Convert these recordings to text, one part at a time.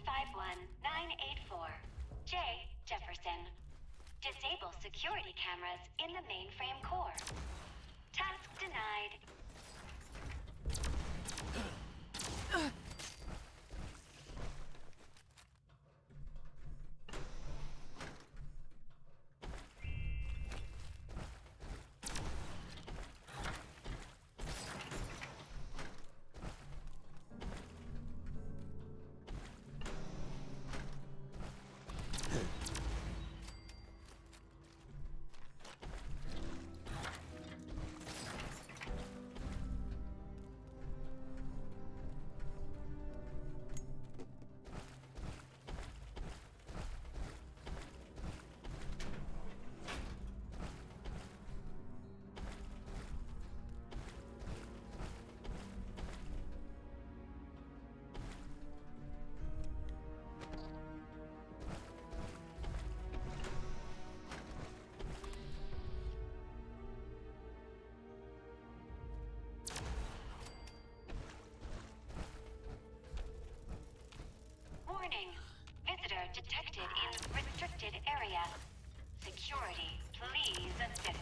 51984. J. Jefferson. Disable security cameras in the mainframe core. Task denied. Warning. Visitor detected in restricted area. Security, please assist.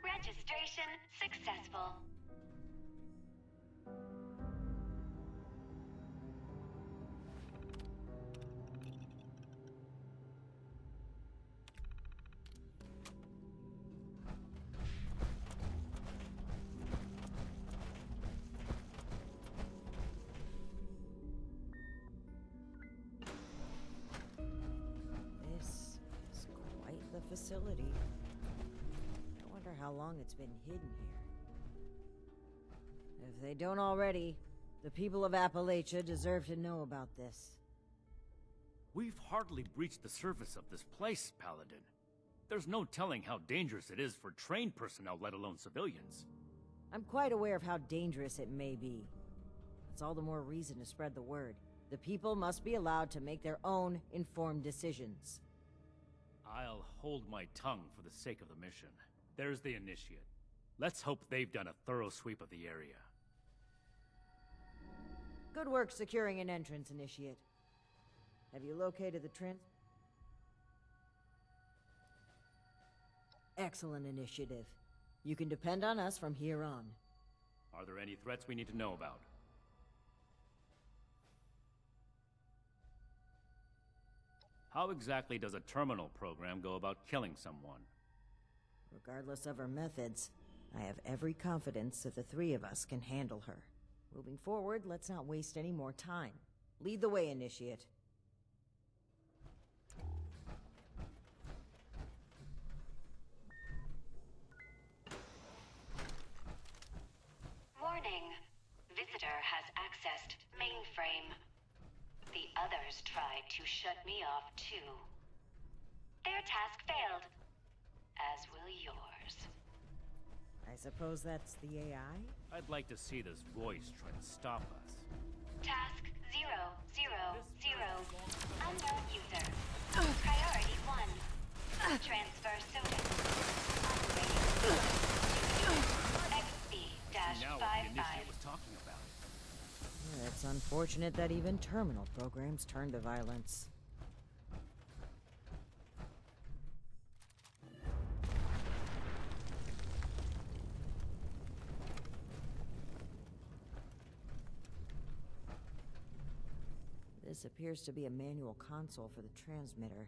Registration successful. This is quite the facility. I wonder how long it's been hidden here. If they don't already, the people of Appalachia deserve to know about this. We've hardly breached the surface of this place, Paladin. There's no telling how dangerous it is for trained personnel, let alone civilians. I'm quite aware of how dangerous it may be. That's all the more reason to spread the word. The people must be allowed to make their own informed decisions. I'll hold my tongue for the sake of the mission. There's the Initiate. Let's hope they've done a thorough sweep of the area. Good work securing an entrance, Initiate. Have you located the Excellent initiative. You can depend on us from here on. Are there any threats we need to know about? How exactly does a terminal program go about killing someone? Regardless of her methods, I have every confidence that the three of us can handle her. Moving forward, let's not waste any more time. Lead the way, Initiate. Warning. Visitor has accessed mainframe. The others tried to shut me off too. Their task failed, as will yours. I suppose that's the AI? I'd like to see this voice try to stop us. Task 000. Unknown user. Priority 1. Transfer soda. Now what the Initiate XB-55. was talking about. It's unfortunate that even terminal programs turn to violence. This appears to be a manual console for the transmitter.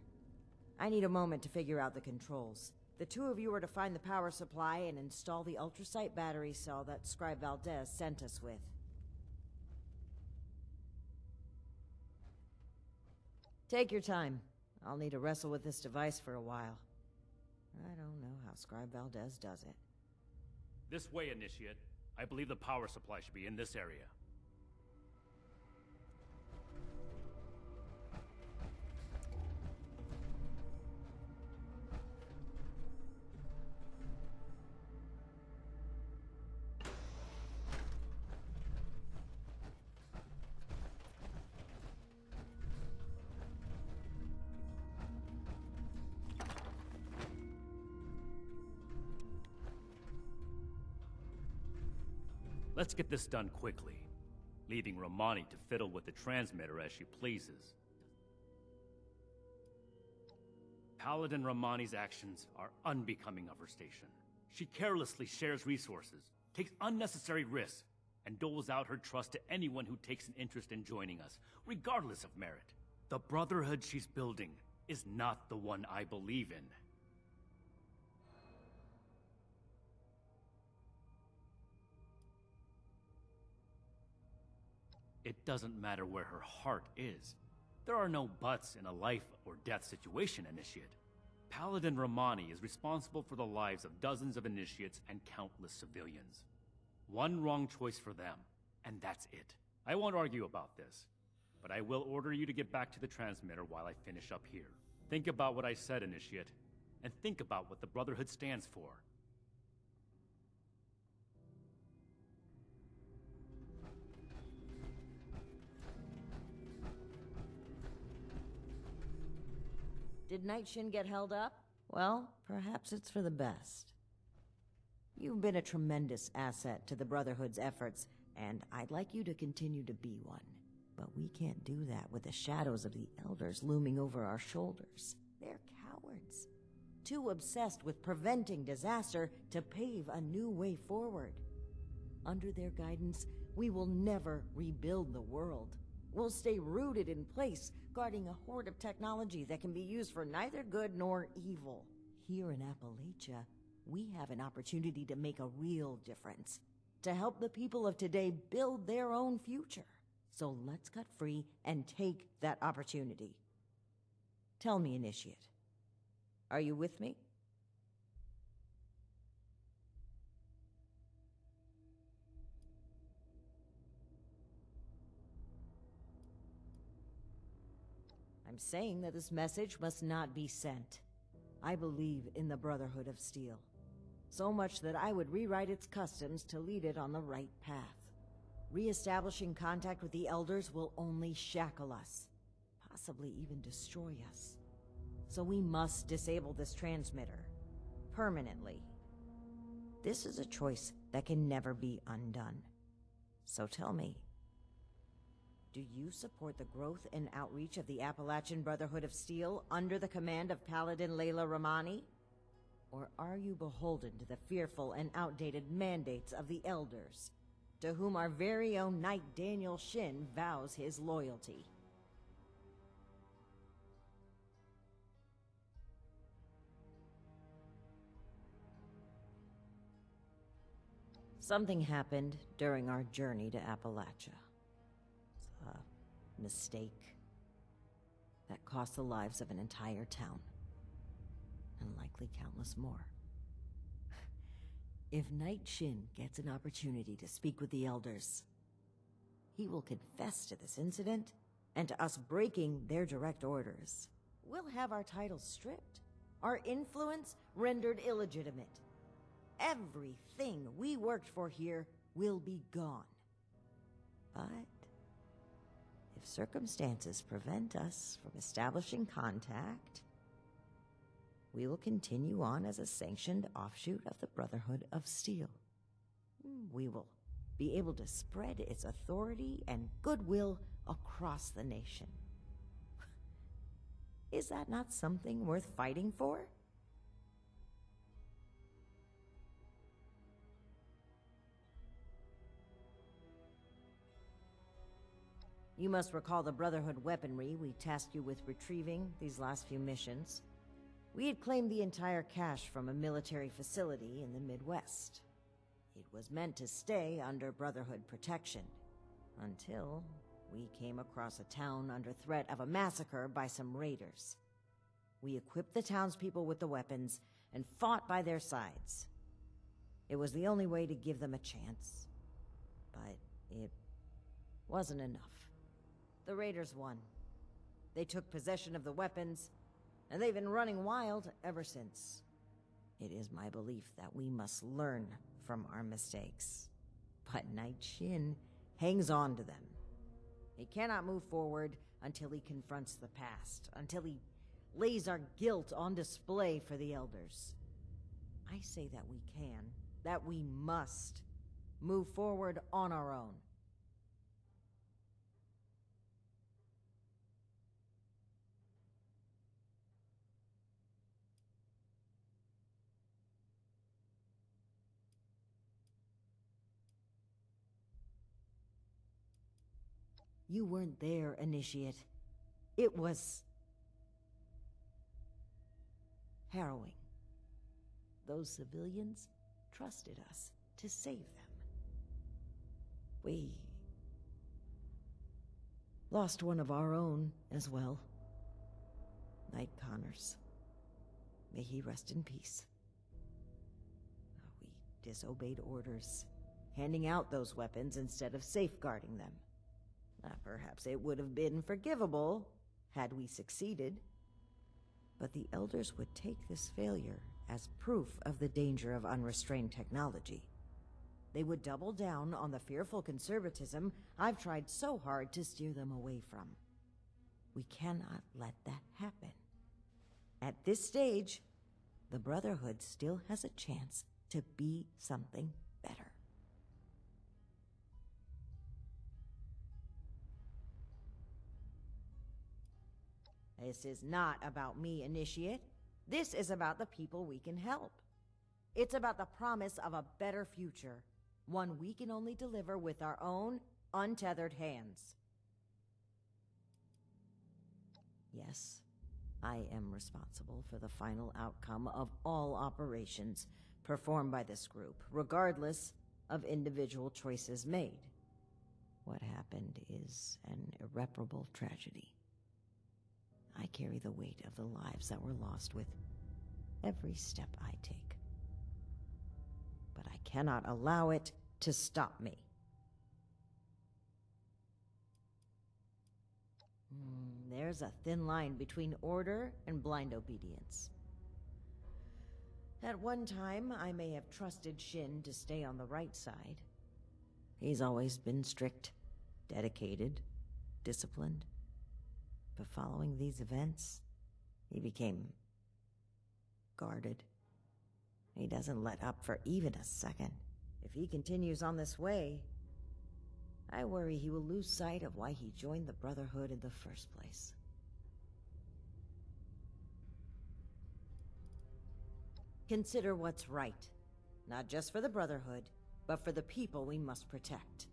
I need a moment to figure out the controls. The two of you are to find the power supply and install the ultrasight battery cell that Scribe Valdez sent us with. Take your time. I'll need to wrestle with this device for a while. I don't know how Scribe Valdez does it. This way, Initiate. I believe the power supply should be in this area. Let's get this done quickly, leaving Romani to fiddle with the transmitter as she pleases. Paladin Romani's actions are unbecoming of her station. She carelessly shares resources, takes unnecessary risks, and doles out her trust to anyone who takes an interest in joining us, regardless of merit. The brotherhood she's building is not the one I believe in. It doesn't matter where her heart is. There are no buts in a life or death situation, Initiate. Paladin Romani is responsible for the lives of dozens of Initiates and countless civilians. One wrong choice for them, and that's it. I won't argue about this, but I will order you to get back to the transmitter while I finish up here. Think about what I said, Initiate, and think about what the Brotherhood stands for. Did Nightshin get held up? Well, perhaps it's for the best. You've been a tremendous asset to the Brotherhood's efforts, and I'd like you to continue to be one. But we can't do that with the shadows of the Elders looming over our shoulders. They're cowards. Too obsessed with preventing disaster to pave a new way forward. Under their guidance, we will never rebuild the world. We'll stay rooted in place, guarding a hoard of technology that can be used for neither good nor evil. Here in Appalachia, we have an opportunity to make a real difference, to help the people of today build their own future. So let's cut free and take that opportunity. Tell me, Initiate, are you with me? I'm saying that this message must not be sent. I believe in the Brotherhood of Steel. So much that I would rewrite its customs to lead it on the right path. Re-establishing contact with the Elders will only shackle us, possibly even destroy us. So we must disable this transmitter, permanently. This is a choice that can never be undone. So tell me, do you support the growth and outreach of the Appalachian Brotherhood of Steel under the command of Paladin Layla Romani? Or are you beholden to the fearful and outdated mandates of the Elders, to whom our very own Knight Daniel Shin vows his loyalty? Something happened during our journey to Appalachia. A mistake that cost the lives of an entire town, and likely countless more. If Knight Shin gets an opportunity to speak with the Elders, he will confess to this incident and to us breaking their direct orders. We'll have our titles stripped, our influence rendered illegitimate. Everything we worked for here will be gone. But if circumstances prevent us from establishing contact, we will continue on as a sanctioned offshoot of the Brotherhood of Steel. We will be able to spread its authority and goodwill across the nation. Is that not something worth fighting for? You must recall the Brotherhood weaponry we tasked you with retrieving these last few missions. We had claimed the entire cache from a military facility in the Midwest. It was meant to stay under Brotherhood protection, until we came across a town under threat of a massacre by some raiders. We equipped the townspeople with the weapons and fought by their sides. It was the only way to give them a chance, but it wasn't enough. The raiders won. They took possession of the weapons, and they've been running wild ever since. It is my belief that we must learn from our mistakes. But Knight Shin hangs on to them. He cannot move forward until he confronts the past, until he lays our guilt on display for the Elders. I say that we can, that we must, move forward on our own. You weren't there, Initiate. It was harrowing. Those civilians trusted us to save them. We lost one of our own as well. Knight Connors. May he rest in peace. We disobeyed orders, handing out those weapons instead of safeguarding them. Perhaps it would have been forgivable had we succeeded, but the Elders would take this failure as proof of the danger of unrestrained technology. They would double down on the fearful conservatism I've tried so hard to steer them away from. We cannot let that happen. At this stage, the Brotherhood still has a chance to be something better. This is not about me, Initiate. This is about the people we can help. It's about the promise of a better future, one we can only deliver with our own, untethered hands. Yes, I am responsible for the final outcome of all operations performed by this group, regardless of individual choices made. What happened is an irreparable tragedy. I carry the weight of the lives that were lost with every step I take. But I cannot allow it to stop me. There's a thin line between order and blind obedience. At one time, I may have trusted Shin to stay on the right side. He's always been strict, dedicated, disciplined. But following these events, he became guarded. He doesn't let up for even a second. If he continues on this way, I worry he will lose sight of why he joined the Brotherhood in the first place. Consider what's right. Not just for the Brotherhood, but for the people we must protect.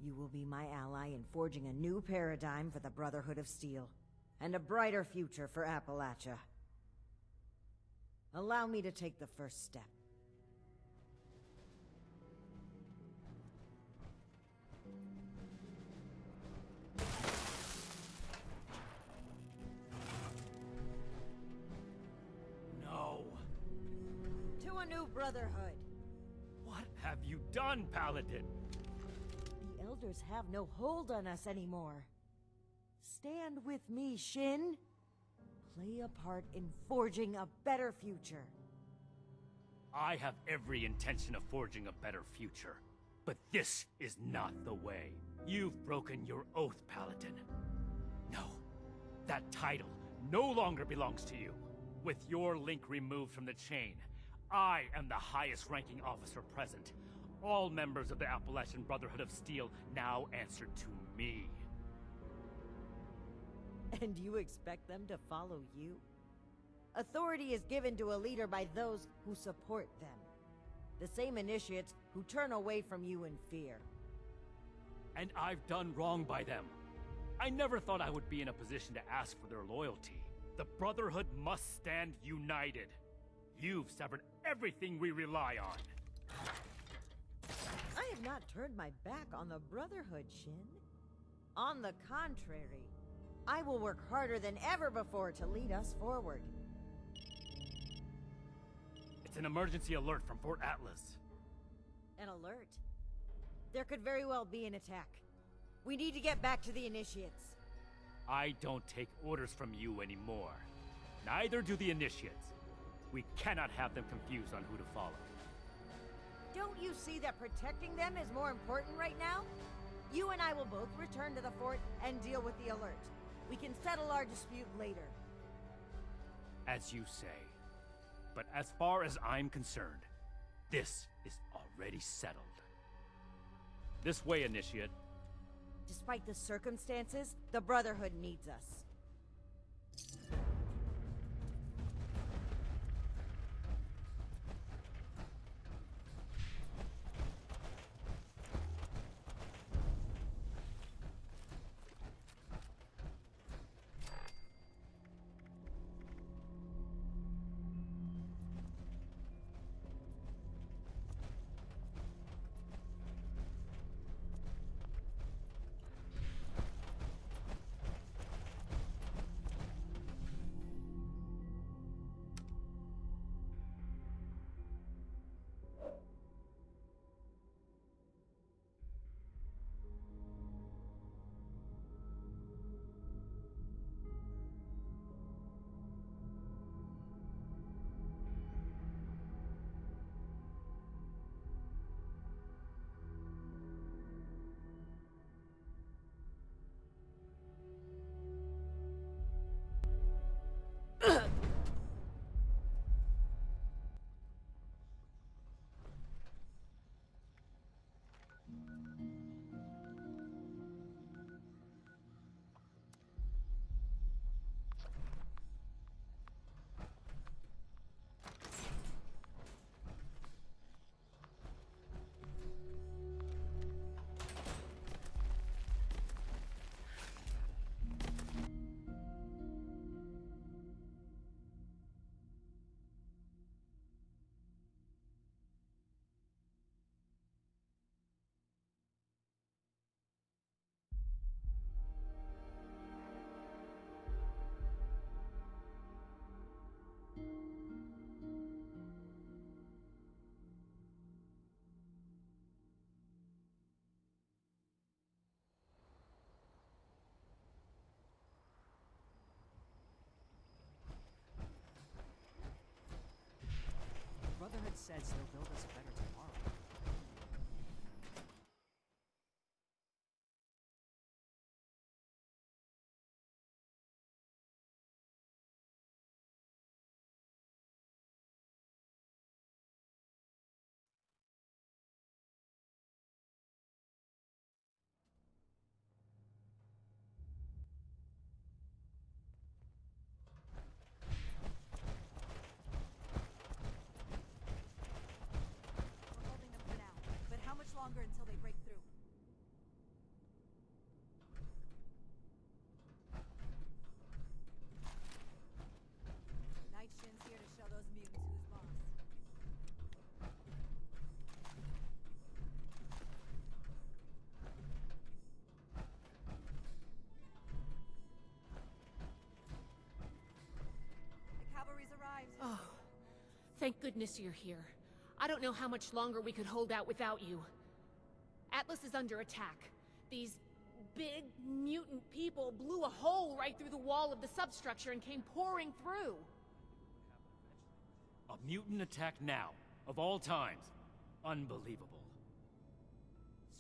You will be my ally in forging a new paradigm for the Brotherhood of Steel, and a brighter future for Appalachia. Allow me to take the first step. No. To a new Brotherhood. What have you done, Paladin? The Elders have no hold on us anymore. Stand with me, Shin. Play a part in forging a better future. I have every intention of forging a better future. But this is not the way. You've broken your oath, Paladin. No. That title no longer belongs to you. With your link removed from the chain, I am the highest-ranking officer present. All members of the Appalachian Brotherhood of Steel now answer to me. And you expect them to follow you? Authority is given to a leader by those who support them. The same initiates who turn away from you in fear. And I've done wrong by them. I never thought I would be in a position to ask for their loyalty. The Brotherhood must stand united. You've severed everything we rely on. I have not turned my back on the Brotherhood, Shin. On the contrary, I will work harder than ever before to lead us forward. It's an emergency alert from Fort Atlas. An alert? There could very well be an attack. We need to get back to the Initiates. I don't take orders from you anymore. Neither do the Initiates. We cannot have them confused on who to follow. Don't you see that protecting them is more important right now? You and I will both return to the fort and deal with the alert. We can settle our dispute later. As you say. But as far as I'm concerned, this is already settled. This way, Initiate. Despite the circumstances, the Brotherhood needs us. says they'll build us better tomorrow. We're holding them for now, but how much longer until they break through? Night Shin's here to show those mutants who's boss. The cavalry's arrived. Oh, thank goodness you're here. I don't know how much longer we could hold out without you. Atlas is under attack. These big mutant people blew a hole right through the wall of the substructure and came pouring through. A mutant attack now, of all times. Unbelievable.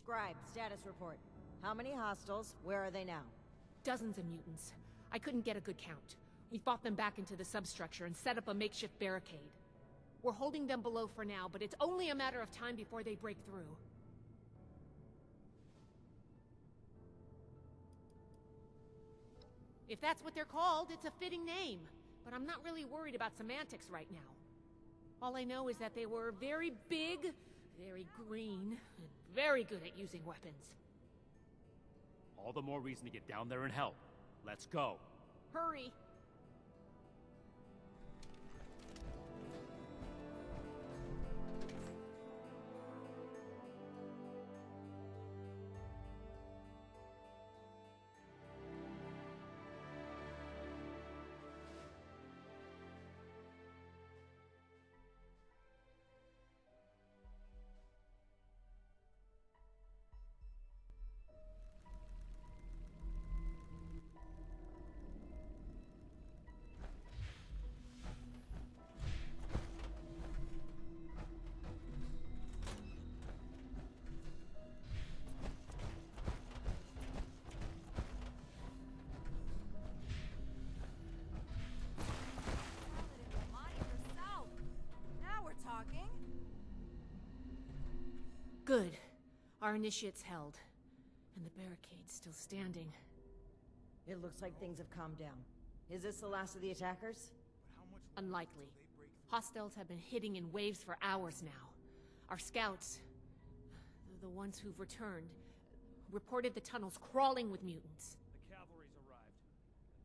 Scribe, status report. How many hostiles? Where are they now? Dozens of mutants. I couldn't get a good count. We fought them back into the substructure and set up a makeshift barricade. We're holding them below for now, but it's only a matter of time before they break through. If that's what they're called, it's a fitting name. But I'm not really worried about semantics right now. All I know is that they were very big, very green, and very good at using weapons. All the more reason to get down there and help. Let's go. Hurry! Good. Our initiate's held. And the barricade's still standing. It looks like things have calmed down. Is this the last of the attackers? Unlikely. Hostiles have been hitting in waves for hours now. Our scouts, the ones who've returned, reported the tunnels crawling with mutants. The cavalry's arrived.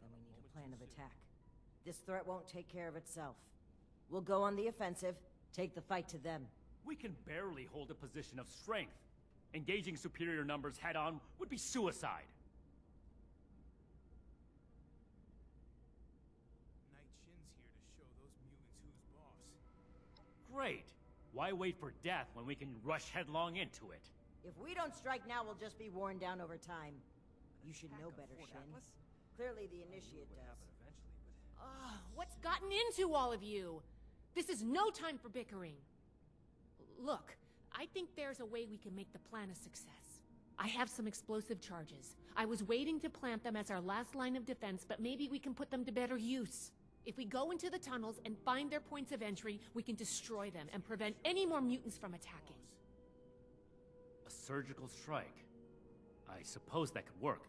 Then we need a plan of attack. This threat won't take care of itself. We'll go on the offensive, take the fight to them. We can barely hold a position of strength. Engaging superior numbers head-on would be suicide. Night Shin's here to show those mutants who's boss. Great. Why wait for death when we can rush headlong into it? If we don't strike now, we'll just be worn down over time. You should know better, Shin. Clearly the Initiate does. What's gotten into all of you? This is no time for bickering. Look, I think there's a way we can make the plan a success. I have some explosive charges. I was waiting to plant them as our last line of defense, but maybe we can put them to better use. If we go into the tunnels and find their points of entry, we can destroy them and prevent any more mutants from attacking. A surgical strike. I suppose that could work.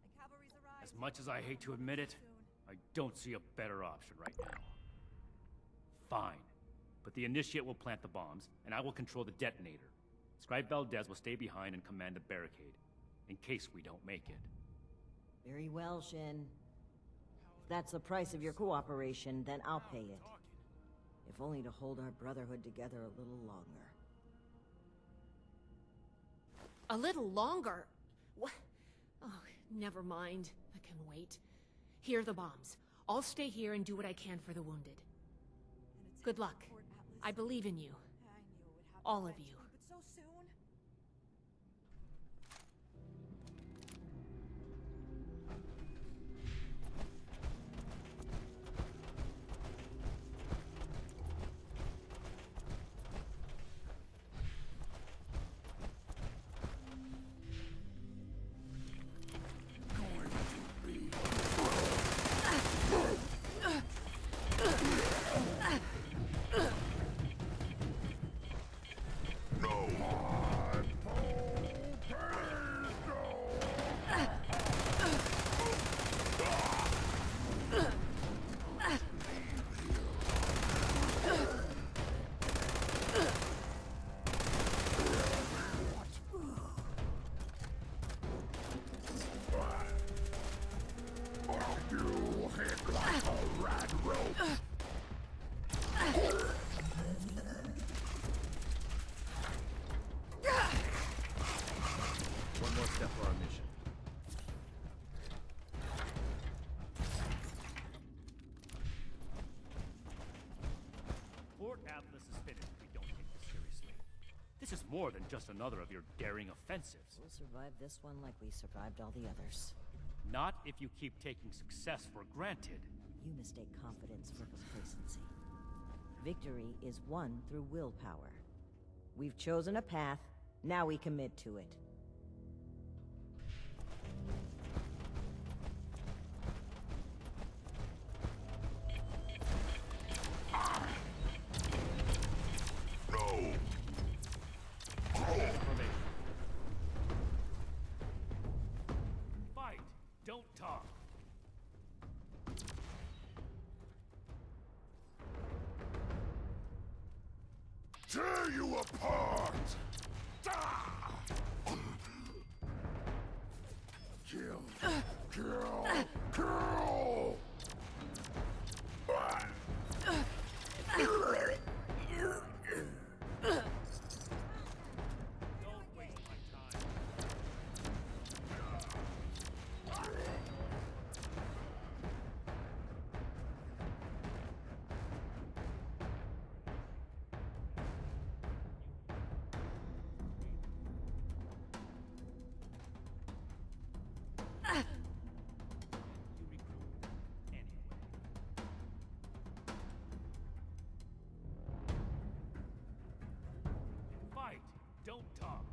The cavalry's arrived. As much as I hate to admit it, I don't see a better option right now. Fine. But the Initiate will plant the bombs, and I will control the detonator. Scribe Valdez will stay behind and command the barricade, in case we don't make it. Very well, Shin. If that's the price of your cooperation, then I'll pay it. If only to hold our brotherhood together a little longer. A little longer? What? Oh, never mind. I can wait. Here are the bombs. I'll stay here and do what I can for the wounded. Good luck. I believe in you. I knew it would happen All of eventually, you. but so soon. This is more than just another of your daring offensives. We'll survive this one like we survived all the others. Not if you keep taking success for granted. You mistake confidence for complacency. Victory is won through willpower. We've chosen a path, now we commit to it. Fight, don't talk. Tear you apart! Kill! Kill! Kill! Don't waste my time. You recruit anyway. Fight, don't talk.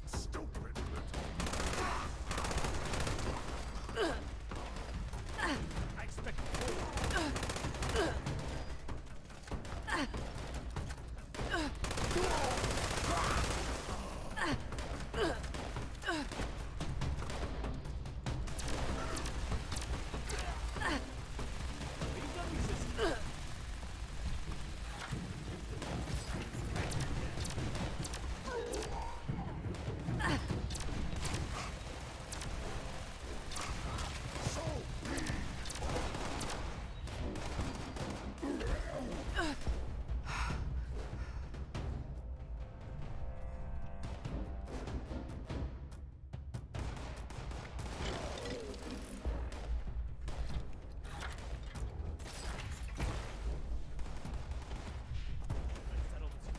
Stupid I expect more. Leave them resistant. Let's settle this.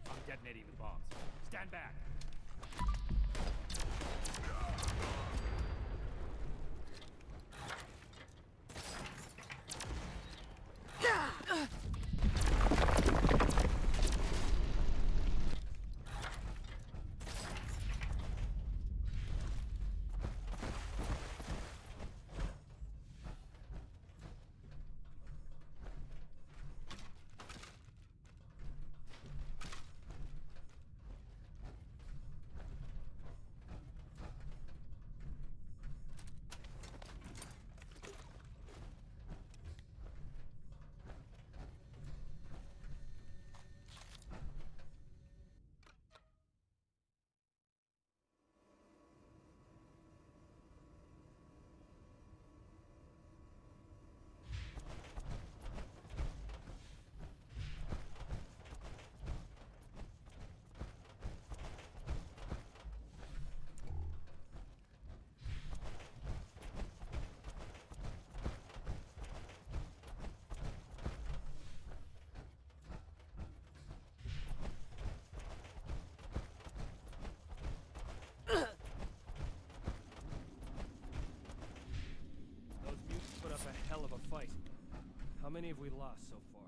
I'm detonating the bombs. Stand back. fight. How many have we lost so far?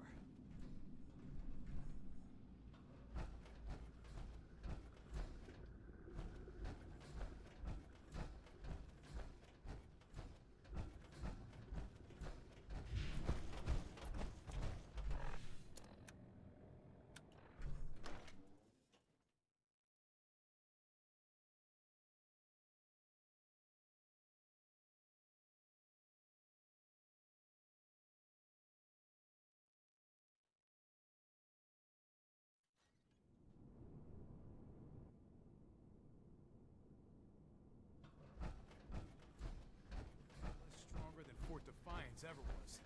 Less stronger than Fort Defiance ever was.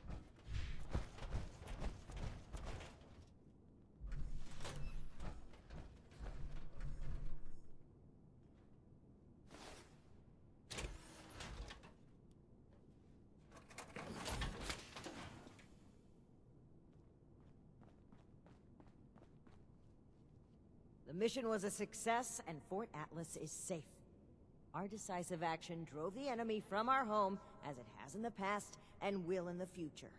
The mission was a success, and Fort Atlas is safe. Our decisive action drove the enemy from our home, as it has in the past, and will in the future.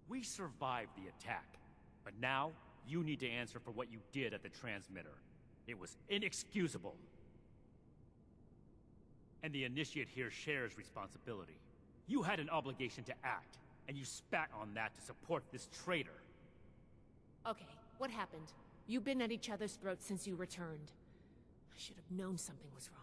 We survived the attack, but now you need to answer for what you did at the transmitter. It was inexcusable. And the Initiate here shares responsibility. You had an obligation to act, and you spat on that to support this traitor. Okay, what happened? You've been at each other's throats since you returned. I should have known something was wrong.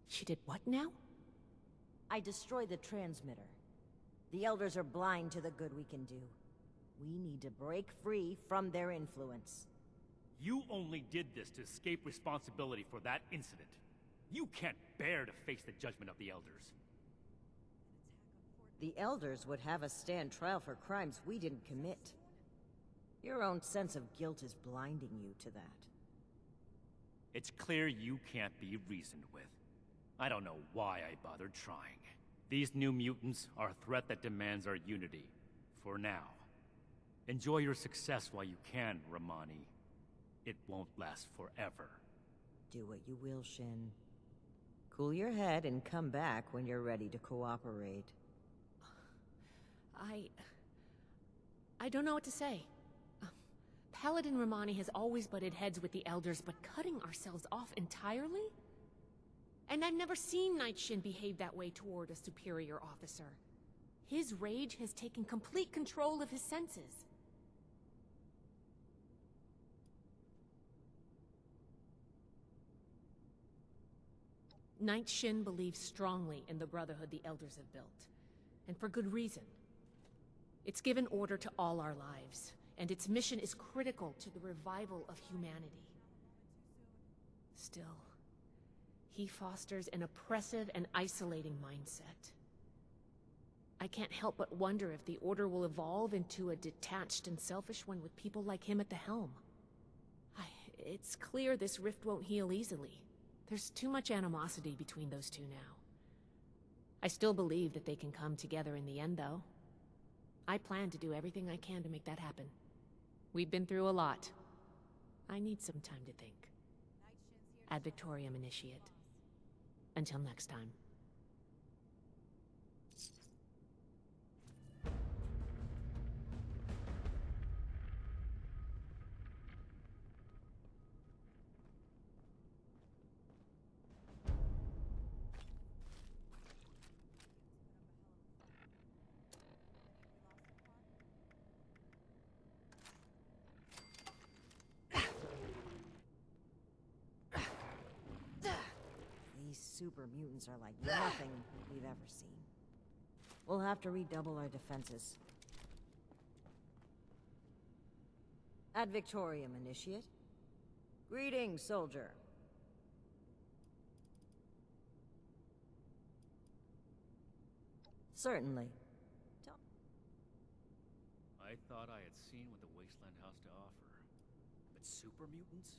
She did what now? I destroyed the transmitter. The Elders are blind to the good we can do. We need to break free from their influence. You only did this to escape responsibility for that incident. You can't bear to face the judgment of the Elders. The Elders would have us stand trial for crimes we didn't commit. Your own sense of guilt is blinding you to that. It's clear you can't be reasoned with. I don't know why I bothered trying. These new mutants are a threat that demands our unity. For now. Enjoy your success while you can, Romani. It won't last forever. Do what you will, Shin. Cool your head and come back when you're ready to cooperate. I don't know what to say. Paladin Romani has always butted heads with the Elders, but cutting ourselves off entirely? And I've never seen Night Shin behave that way toward a superior officer. His rage has taken complete control of his senses. Night Shin believes strongly in the Brotherhood the Elders have built. And for good reason. It's given order to all our lives, and its mission is critical to the revival of humanity. Still, he fosters an oppressive and isolating mindset. I can't help but wonder if the Order will evolve into a detached and selfish one with people like him at the helm. It's clear this rift won't heal easily. There's too much animosity between those two now. I still believe that they can come together in the end, though. I plan to do everything I can to make that happen. We've been through a lot. I need some time to think. Ad Victoriam, Initiate. Until next time. These super mutants are like nothing we've ever seen. We'll have to redouble our defenses. Ad Victoriam, Initiate. Greetings, soldier. Certainly. I thought I had seen what the Wasteland has to offer. But super mutants?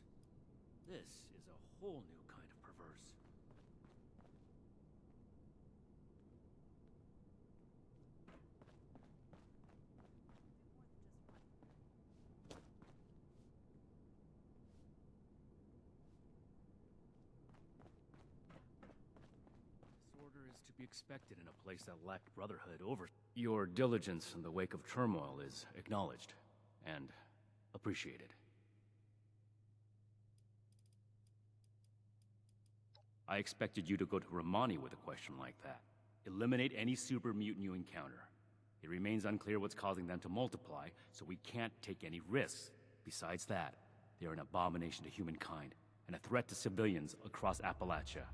This is a whole new kind of perverse. be expected in a place that lacked brotherhood over. Your diligence in the wake of turmoil is acknowledged and appreciated. I expected you to go to Romani with a question like that. Eliminate any super mutant you encounter. It remains unclear what's causing them to multiply, so we can't take any risks. Besides that, they are an abomination to humankind, and a threat to civilians across Appalachia.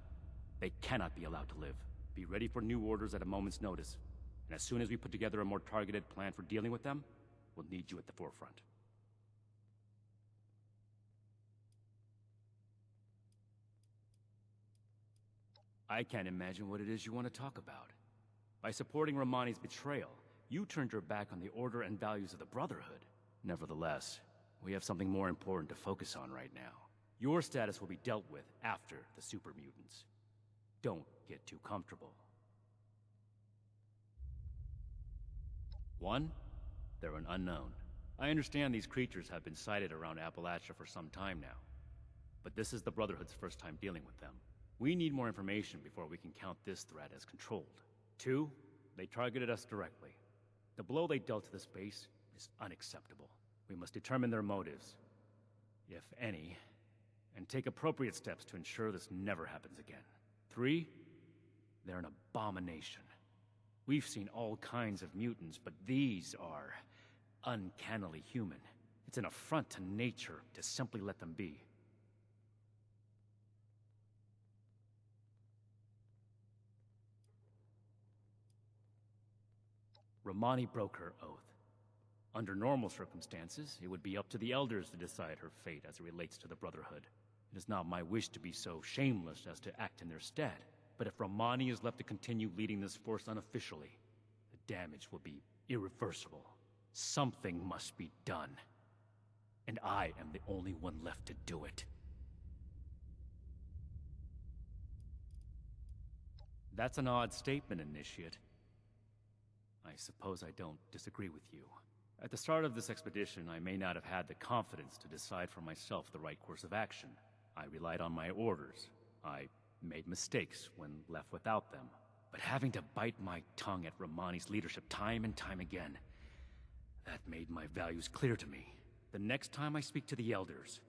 They cannot be allowed to live. Be ready for new orders at a moment's notice, and as soon as we put together a more targeted plan for dealing with them, we'll need you at the forefront. I can't imagine what it is you want to talk about. By supporting Romani's betrayal, you turned your back on the order and values of the Brotherhood. Nevertheless, we have something more important to focus on right now. Your status will be dealt with after the super mutants. Don't get too comfortable. 1, they're an unknown. I understand these creatures have been sighted around Appalachia for some time now, but this is the Brotherhood's first time dealing with them. We need more information before we can count this threat as controlled. 2, they targeted us directly. The blow they dealt to this base is unacceptable. We must determine their motives, if any, and take appropriate steps to ensure this never happens again. 3, they're an abomination. We've seen all kinds of mutants, but these are uncannily human. It's an affront to nature to simply let them be. Romani broke her oath. Under normal circumstances, it would be up to the Elders to decide her fate as it relates to the Brotherhood. It is not my wish to be so shameless as to act in their stead, but if Romani is left to continue leading this force unofficially, the damage will be irreversible. Something must be done. And I am the only one left to do it. That's an odd statement, Initiate. I suppose I don't disagree with you. At the start of this expedition, I may not have had the confidence to decide for myself the right course of action. I relied on my orders. I made mistakes when left without them. But having to bite my tongue at Romani's leadership time and time again, that made my values clear to me. The next time I speak to the Elders,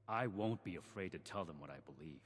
I won't be afraid to tell them what I believe.